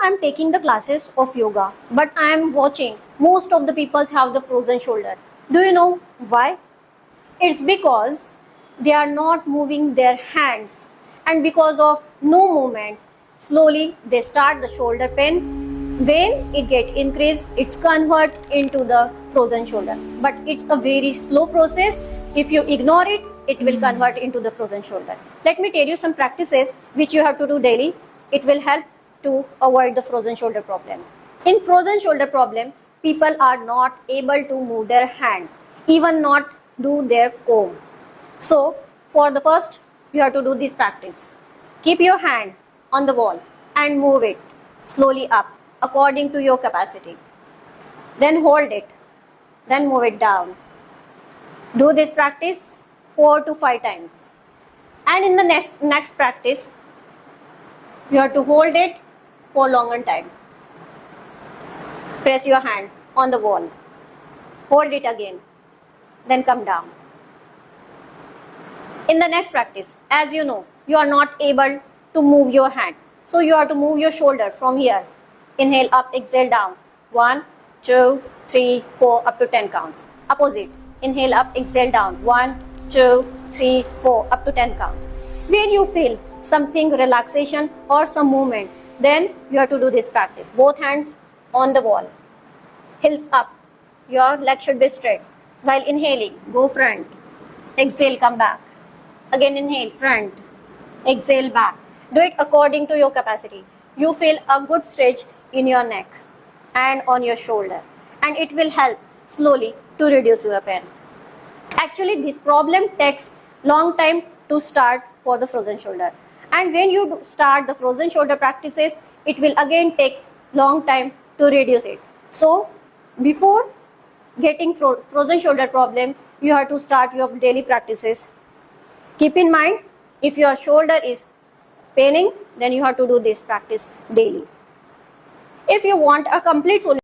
I'm taking the classes of yoga, but I'm watching most of the people have the frozen shoulder. Do you know why? It's because they are not moving their hands, and because of no movement, slowly they start the shoulder pain. When it get increased, it's convert into the frozen shoulder. But it's a very slow process. If you ignore it, it will convert into the frozen shoulder. Let me tell you some practices which you have to do daily. It will help to avoid the frozen shoulder problem. In frozen shoulder problem, people are not able to move their hand, even not do their comb. So for the first, you have to do this practice. Keep your hand on the wall and move it slowly up according to your capacity. Then hold it. Then move it down. Do this practice 4 to 5 times. And in the next practice, you have to hold it for longer time. Press your hand on the wall. Hold it again. Then come down. In the next practice, as you know, you are not able to move your hand. So you have to move your shoulder from here. Inhale up, exhale down. 1, 2, 3, 4, up to 10 counts. Opposite. Inhale up, exhale down. 1, 2, 3, 4, up to 10 counts. When you feel something relaxation or some movement, then you have to do this practice. Both hands on the wall. Heels up. Your leg should be straight. While inhaling, go front. Exhale, come back. Again inhale, front. Exhale, back. Do it according to your capacity. You feel a good stretch in your neck and on your shoulder, and it will help slowly to reduce your pain. Actually, this problem takes long time to start for the frozen shoulder, and when you start the frozen shoulder practices, it will again take long time to reduce it. So before getting frozen shoulder problem, you have to start your daily practices. Keep in mind, if your shoulder is paining, then you have to do this practice daily. If you want a complete solution